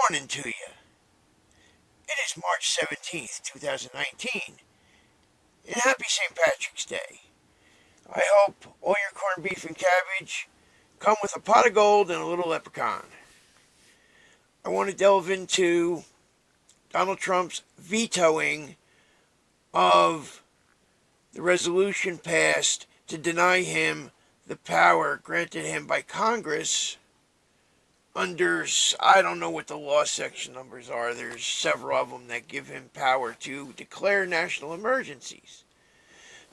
morning to you. It is March 17th, 2019, and happy St. Patrick's Day. I hope all your corned beef and cabbage come with a pot of gold and a little leprechaun. I want to delve into Donald Trump's vetoing of the resolution passed to deny him the power granted him by Congress under, I don't know what the law section numbers are. There's several of them that give him power to declare national emergencies.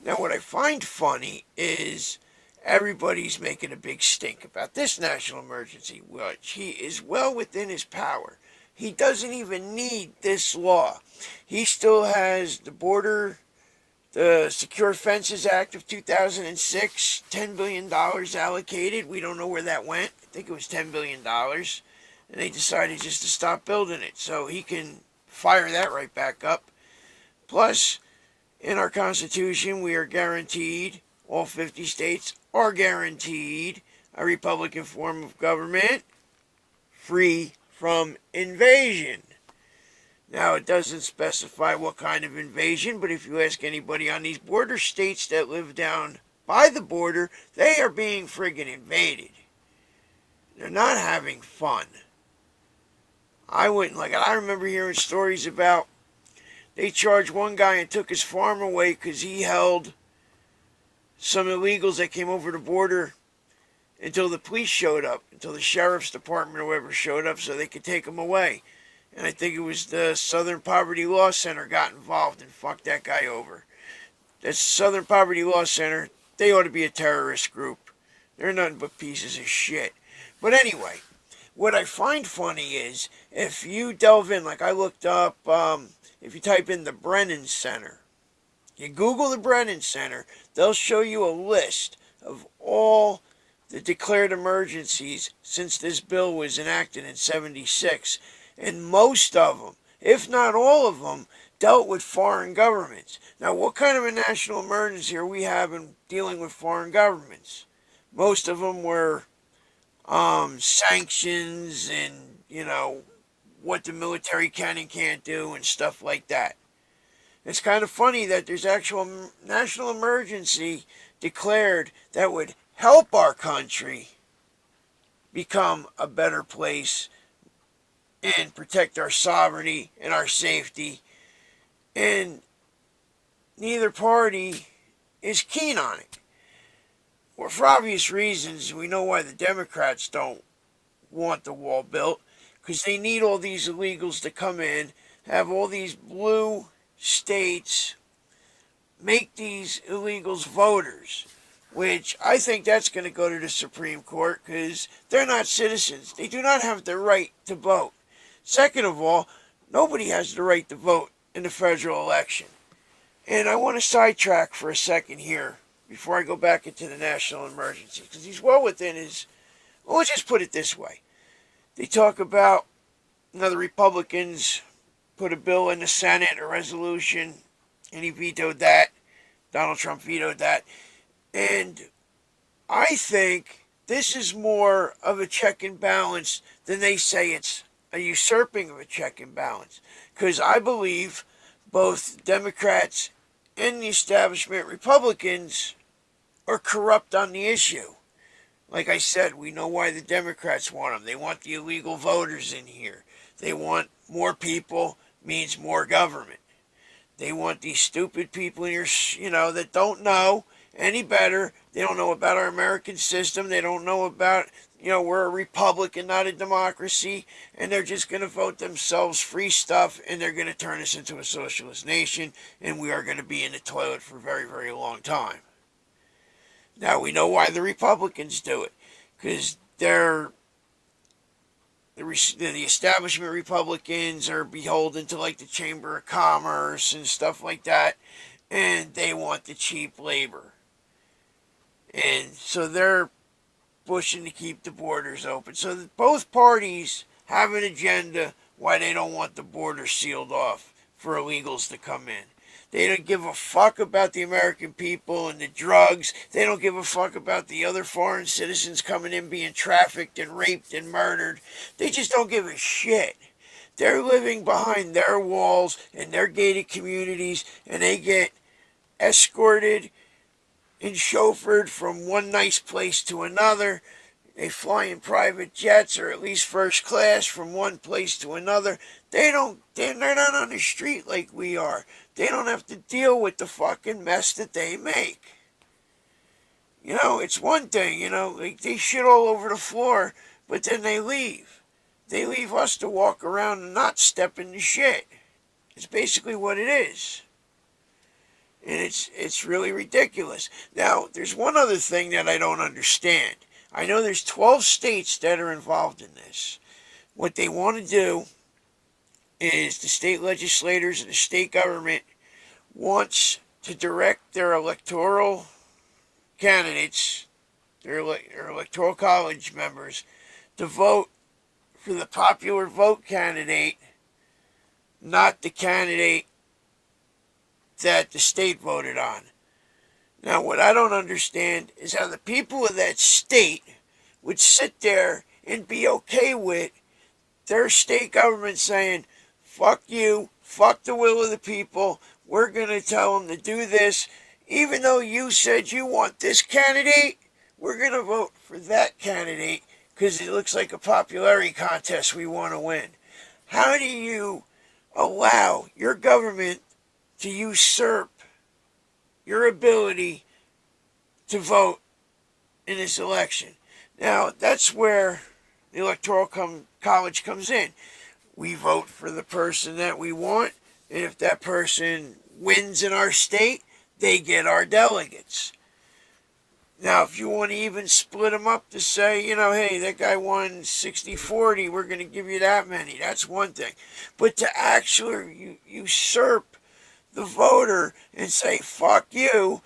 Now, what I find funny is everybody's making a big stink about this national emergency, which he is well within his power. He doesn't even need this law. He still has the Secure Fences Act of 2006, $10 billion allocated. We don't know where that went. I think it was $10 billion. And they decided just to stop building it. So he can fire that right back up. Plus, in our Constitution, we are guaranteed, all 50 states are guaranteed, a Republican form of government free from invasion. Now, it doesn't specify what kind of invasion, but if you ask anybody on these border states that live down by the border, they are being friggin' invaded. They're not having fun. I wouldn't like it. I remember hearing stories about they charged one guy and took his farm away because he held some illegals that came over the border until the police showed up, until the sheriff's department or whoever showed up so they could take them away. And I think it was the Southern Poverty Law Center got involved and fucked that guy over. That Southern Poverty Law Center, they ought to be a terrorist group. They're nothing but pieces of shit. But anyway, what I find funny is if you delve in, like I looked up, if you type in the Brennan Center, you Google the Brennan Center, they'll show you a list of all the declared emergencies since this bill was enacted in '76. And most of them, if not all of them, dealt with foreign governments. Now, what kind of a national emergency are we having dealing with foreign governments? Most of them were sanctions and, what the military can and can't do and stuff like that. It's kind of funny that there's actual national emergency declared that would help our country become a better place and protect our sovereignty and our safety. And neither party is keen on it. Well, for obvious reasons, we know why the Democrats don't want the wall built, because they need all these illegals to come in, have all these blue states make these illegals voters, which I think that's going to go to the Supreme Court because they're not citizens. They do not have the right to vote. Second of all, nobody has the right to vote in the federal election. And I want to sidetrack for a second here before I go back into the national emergency, because he's well within his, well, let's just put it this way. They talk about, the Republicans put a bill in the Senate, a resolution, and he vetoed that. Donald Trump vetoed that. And I think this is more of a check and balance than they say it's a usurping of a check and balance. Because I believe both Democrats and the establishment Republicans are corrupt on the issue. Like I said, we know why the Democrats want them. They want the illegal voters in here. They want more people means more government. They want these stupid people in here, that don't know any better. They don't know about our American system. They don't know about, we're a republic and not a democracy. And they're just going to vote themselves free stuff. And they're going to turn us into a socialist nation. And we are going to be in the toilet for a very, very long time. Now, we know why the Republicans do it. Because they're the establishment Republicans are beholden to like the Chamber of Commerce and stuff like that. And they want the cheap labor. And so they're pushing to keep the borders open. So both parties have an agenda why they don't want the border sealed off for illegals to come in. They don't give a fuck about the American people and the drugs. They don't give a fuck about the other foreign citizens coming in being trafficked and raped and murdered. They just don't give a shit. They're living behind their walls in their gated communities, and they get escorted and chauffeured from one nice place to another. They fly in private jets, or at least first class, from one place to another. They're not on the street like we are. They don't have to deal with the fucking mess that they make. You know, it's one thing, like they shit all over the floor, but then they leave. They leave us to walk around and not step in the shit. It's basically what it is. And it's really ridiculous. Now, there's one other thing that I don't understand. I know there's 12 states that are involved in this. What they want to do is the state legislators and the state government wants to direct their electoral candidates, their electoral college members, to vote for the popular vote candidate, not the candidate that the state voted on. Now, what I don't understand is how the people of that state would sit there and be okay with their state government saying, fuck you, fuck the will of the people, we're going to tell them to do this. Even though you said you want this candidate, we're going to vote for that candidate because it looks like a popularity contest we want to win. How do you allow your government to usurp your ability to vote in this election? Now, that's where the Electoral College comes in. We vote for the person that we want, and if that person wins in our state, they get our delegates. Now, if you want to even split them up to say, hey, that guy won 60-40, we're going to give you that many, that's one thing. But to actually usurp the voter and say, fuck you,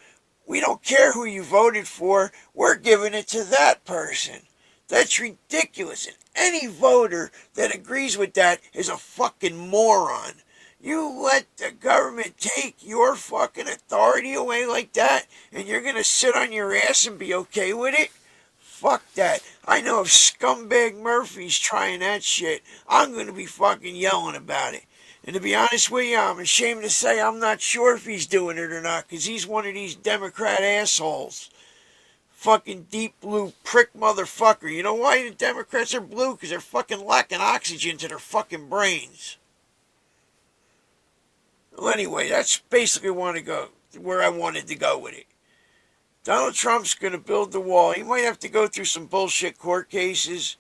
we don't care who you voted for, we're giving it to that person. That's ridiculous. And any voter that agrees with that is a fucking moron. You let the government take your fucking authority away like that, and you're going to sit on your ass and be okay with it? Fuck that. I know if Scumbag Murphy's trying that shit, I'm going to be fucking yelling about it. And to be honest with you, I'm ashamed to say I'm not sure if he's doing it or not, because he's one of these Democrat assholes. Fucking deep blue prick motherfucker. You know why the Democrats are blue? Because they're fucking lacking oxygen to their fucking brains. Well, anyway, that's basically where I wanted to go with it. Donald Trump's going to build the wall. He might have to go through some bullshit court cases.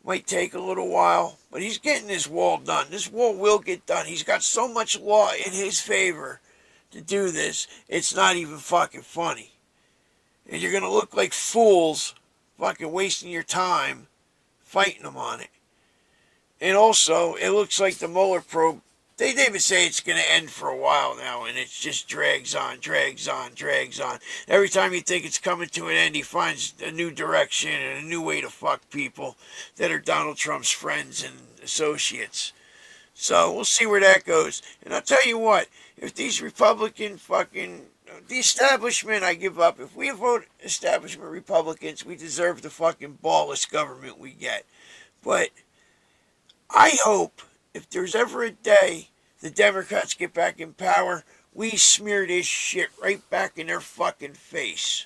Might take a little while. But he's getting this wall done. This wall will get done. He's got so much law in his favor to do this, it's not even fucking funny. And you're going to look like fools fucking wasting your time fighting them on it. And also, it looks like the Mueller probe, they even say it's going to end for a while now, and it just drags on. Every time you think it's coming to an end, he finds a new direction and a new way to fuck people that are Donald Trump's friends and associates. So we'll see where that goes. And I'll tell you what, if these Republican the establishment, I give up. If we vote establishment Republicans, we deserve the fucking ballless government we get. But I hope if there's ever a day the Democrats get back in power, we smear this shit right back in their fucking face.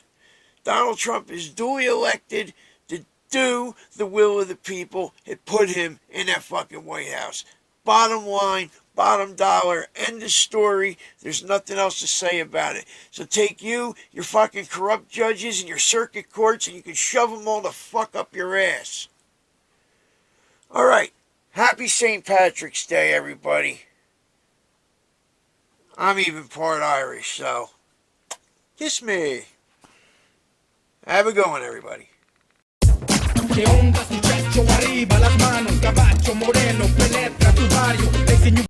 Donald Trump is duly elected to do the will of the people and put him in that fucking White House. Bottom line, bottom dollar, end of story. There's nothing else to say about it. So take your fucking corrupt judges and your circuit courts, and you can shove them all the fuck up your ass. Alright, happy St. Patrick's Day, everybody. I'm even part Irish, so kiss me. Have a good one, everybody. ¿Qué onda, muchacho? Arriba las manos, caballo moreno, penetra tu barrio, te enseño